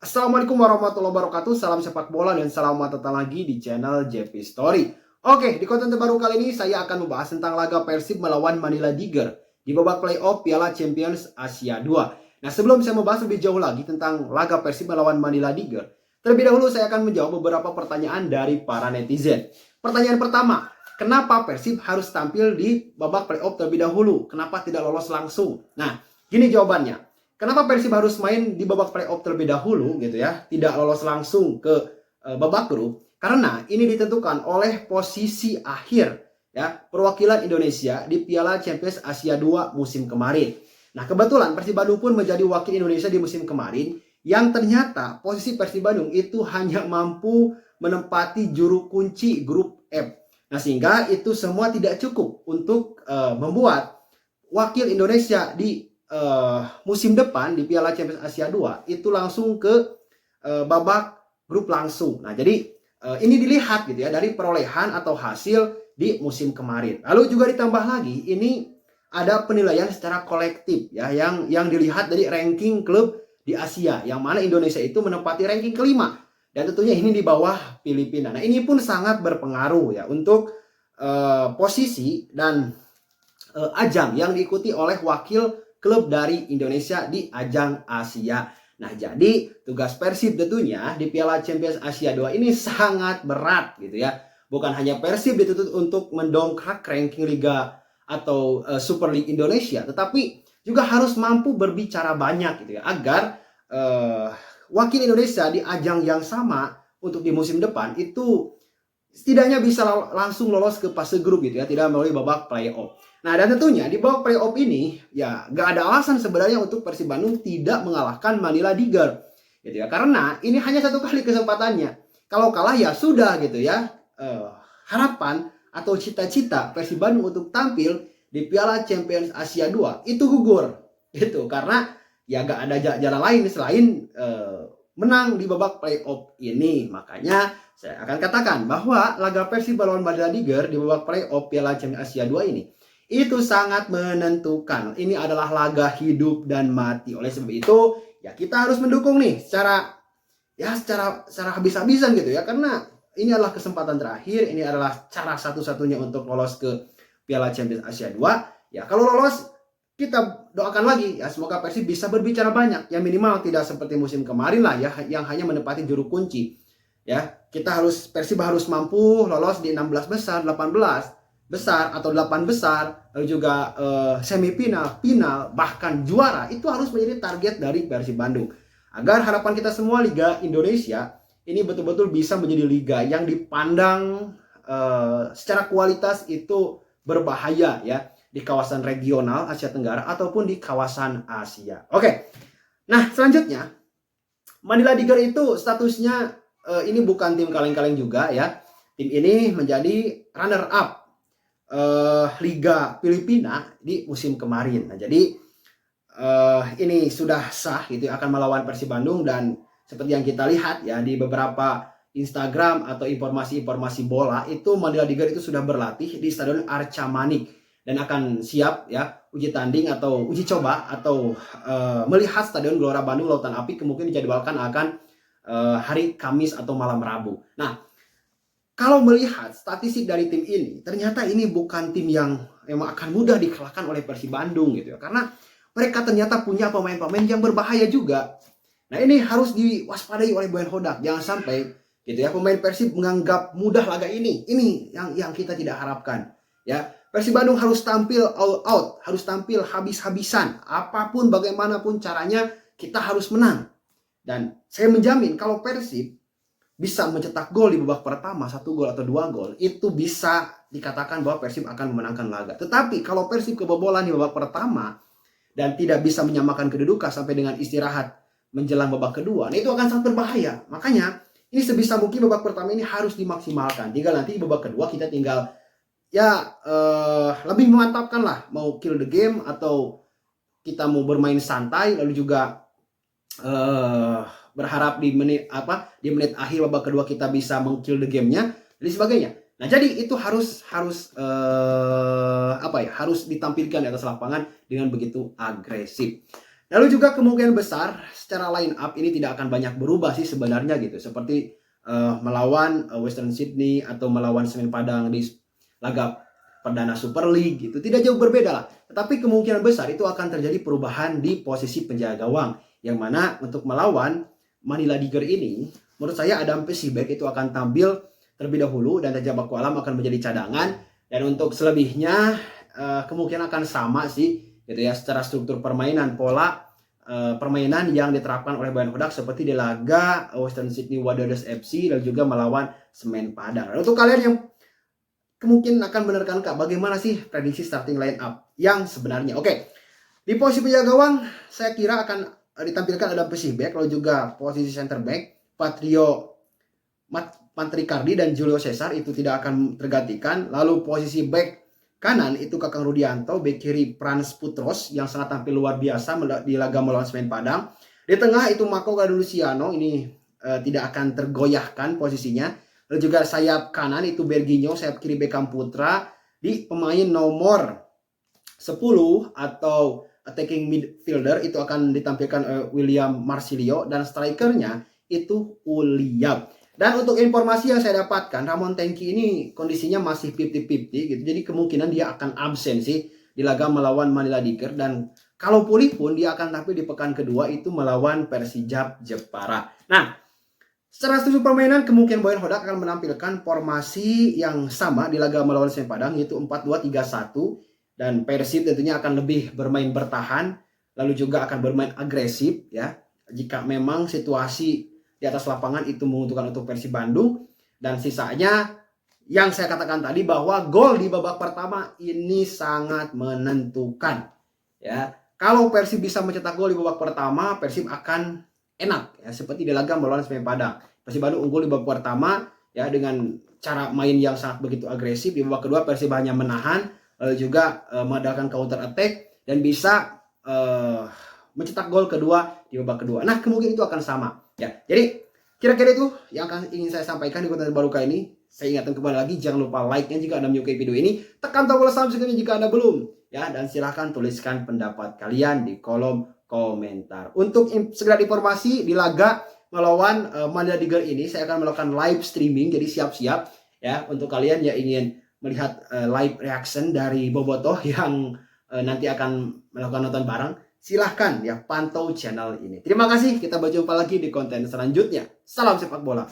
Assalamualaikum warahmatullahi wabarakatuh. Salam sepak bola dan selamat datang lagi di channel JP Story. Oke, di konten terbaru kali ini saya akan membahas tentang laga Persib melawan Manila Tiger di babak playoff Piala Champions Asia 2. Nah, sebelum saya membahas lebih jauh lagi tentang laga Persib melawan Manila Tiger, terlebih dahulu saya akan menjawab beberapa pertanyaan dari para netizen. Pertanyaan pertama, kenapa Persib harus tampil di babak playoff terlebih dahulu? Kenapa tidak lolos langsung? Nah, gini jawabannya. Kenapa Persib harus main di babak playoff terlebih dahulu gitu ya, tidak lolos langsung ke babak grup? Karena ini ditentukan oleh posisi akhir ya perwakilan Indonesia di Piala Champions Asia 2 musim kemarin. Nah, kebetulan Persib Bandung pun menjadi wakil Indonesia di musim kemarin yang ternyata posisi Persib Bandung itu hanya mampu menempati juru kunci grup F. Nah, sehingga itu semua tidak cukup untuk membuat wakil Indonesia di musim depan di Piala Champions Asia 2 itu langsung ke babak grup langsung. Nah, jadi ini dilihat gitu ya dari perolehan atau hasil di musim kemarin. Lalu juga ditambah lagi ini ada penilaian secara kolektif ya yang dilihat dari ranking klub di Asia yang mana Indonesia itu menempati ranking kelima dan tentunya ini di bawah Filipina. Nah, ini pun sangat berpengaruh ya untuk posisi dan ajang yang diikuti oleh wakil klub dari Indonesia di ajang Asia. Nah, jadi tugas Persib tentunya di Piala Champions Asia 2 ini sangat berat gitu ya. Bukan hanya Persib dituntut untuk mendongkrak ranking Liga atau Super League Indonesia, tetapi juga harus mampu berbicara banyak gitu ya agar wakil Indonesia di ajang yang sama untuk di musim depan itu setidaknya bisa langsung lolos ke fase grup gitu ya, tidak melalui babak playoff. Nah, dan tentunya di babak playoff ini ya gak ada alasan sebenarnya untuk Persib Bandung tidak mengalahkan Manila Tiger gitu ya, karena ini hanya satu kali kesempatannya. Kalau kalah ya sudah gitu ya. Harapan atau cita-cita Persib Bandung untuk tampil di Piala Champions Asia 2 itu gugur gitu, karena ya gak ada jalan lain selain menang di babak playoff ini. Makanya saya akan katakan bahwa laga Persib melawan Manila Tiger di babak playoff Piala Champions Asia 2 ini itu sangat menentukan. Ini adalah laga hidup dan mati. Oleh sebab itu, ya kita harus mendukung nih secara habis-habisan gitu ya, karena ini adalah kesempatan terakhir, ini adalah cara satu-satunya untuk lolos ke Piala Champions Asia 2. Ya, kalau lolos kita doakan lagi ya semoga Persib bisa berbicara banyak. Ya minimal tidak seperti musim kemarin lah ya yang hanya menempati juru kunci. Ya, Persib harus mampu lolos di 16 besar, 18 besar atau 8 besar, lalu juga semifinal, final, bahkan juara. Itu harus menjadi target dari Persib Bandung. Agar harapan kita semua Liga Indonesia ini betul-betul bisa menjadi liga yang dipandang secara kualitas itu berbahaya ya di kawasan regional Asia Tenggara ataupun di kawasan Asia. Oke. Nah, selanjutnya Manila Tiger itu statusnya ini bukan tim kaleng-kaleng juga ya. Tim ini menjadi runner up Liga Filipina di musim kemarin. Nah, jadi ini sudah sah gitu akan melawan Persib Bandung, dan seperti yang kita lihat ya di beberapa Instagram atau informasi-informasi bola itu Manila Tiger itu sudah berlatih di Stadion Arca Manik dan akan siap ya uji tanding atau uji coba atau melihat Stadion Gelora Bandung Lautan Api, kemungkinan dijadwalkan akan hari Kamis atau malam Rabu. Nah, kalau melihat statistik dari tim ini, ternyata ini bukan tim yang memang akan mudah dikalahkan oleh Persib Bandung gitu ya, karena mereka ternyata punya pemain-pemain yang berbahaya juga. Nah, ini harus diwaspadai oleh Boyan Hodak, jangan sampai gitu ya pemain Persib menganggap mudah laga ini. Ini yang kita tidak harapkan ya. Persib Bandung harus tampil all out, harus tampil habis-habisan, apapun bagaimanapun caranya kita harus menang. Dan saya menjamin kalau Persib bisa mencetak gol di babak pertama, 1 gol atau 2 gol, itu bisa dikatakan bahwa Persib akan memenangkan laga. Tetapi kalau Persib kebobolan di babak pertama dan tidak bisa menyamakan kedudukan sampai dengan istirahat menjelang babak kedua, nah itu akan sangat berbahaya. Makanya ini sebisa mungkin babak pertama ini harus dimaksimalkan. Tinggal nanti di babak kedua kita tinggal ya lebih memantapkan lah, mau kill the game atau kita mau bermain santai, lalu juga berharap di menit akhir babak kedua kita bisa meng-kill the game-nya dan sebagainya. Nah, jadi itu harus ditampilkan di atas lapangan dengan begitu agresif. Lalu juga kemungkinan besar secara line up ini tidak akan banyak berubah sih sebenarnya gitu. Seperti melawan Western Sydney atau melawan Semen Padang di laga perdana Super League gitu. Tidak jauh berbeda lah. Tetapi kemungkinan besar itu akan terjadi perubahan di posisi penjaga gawang. Yang mana untuk melawan Manila Tiger ini, menurut saya Adam Pesibek itu akan tampil terlebih dahulu dan Teja Pakualam akan menjadi cadangan. Dan untuk selebihnya kemungkinan akan sama sih gitu ya, secara struktur permainan, pola permainan yang diterapkan oleh Bayan Hodak seperti di laga Western Sydney Wanderers FC dan juga melawan Semen Padang. Dan untuk kalian yang kemungkinan akan benarkan Kak, bagaimana sih prediksi starting line up yang sebenarnya? Oke, di posisi penjaga gawang saya kira akan ditampilkan ada Pesibek, lalu juga posisi center back Patrio Mantrikardi dan Julio Cesar itu tidak akan tergantikan. Lalu posisi back kanan itu Kakang Rudianto, bek kiri Frans Putros yang sangat tampil luar biasa di laga melawan Semen Padang. Di tengah itu Marco Galuciano, ini tidak akan tergoyahkan posisinya. Lalu juga sayap kanan itu Berginho, sayap kiri Beckham Putra. Di pemain nomor 10 atau attacking midfielder itu akan ditampilkan William Marsilio dan strikernya itu Uliab. Dan untuk informasi yang saya dapatkan, Ramon Tengki ini kondisinya masih 50-50 gitu. Jadi kemungkinan dia akan absen sih di laga melawan Manila Tiger. Dan kalau pulih pun dia akan tampil di pekan kedua itu melawan Persijap Jepara. Nah, secara struktur permainan kemungkinan Boyan Hodak akan menampilkan formasi yang sama di laga melawan Semen Padang, yaitu 4-2-3-1. Dan Persib tentunya akan lebih bermain bertahan, lalu juga akan bermain agresif ya. Jika memang situasi di atas lapangan itu menguntungkan untuk Persib Bandung. Dan sisanya yang saya katakan tadi bahwa gol di babak pertama ini sangat menentukan ya. Kalau Persib bisa mencetak gol di babak pertama, Persib akan enak ya, seperti di laga melawan Semen Padang. Persib Bandung unggul di babak pertama ya dengan cara main yang sangat begitu agresif. Di babak kedua Persib hanya menahan, lalu juga mengadakan counter attack dan bisa mencetak gol kedua di babak kedua. Nah, kemungkinan itu akan sama. Ya, jadi kira-kira itu yang ingin saya sampaikan di konten baru kali ini. Saya ingatkan kembali lagi, jangan lupa like-nya jika Anda menyukai video ini, tekan tombol subscribe jika Anda belum, ya, dan silahkan tuliskan pendapat kalian di kolom komentar. Untuk segera informasi di laga melawan Manila Tiger ini, saya akan melakukan live streaming, jadi siap-siap ya untuk kalian yang ingin melihat live reaction dari Bobotoh yang nanti akan melakukan nonton bareng. Silahkan ya pantau channel ini. Terima kasih, kita berjumpa lagi di konten selanjutnya. Salam sepak bola.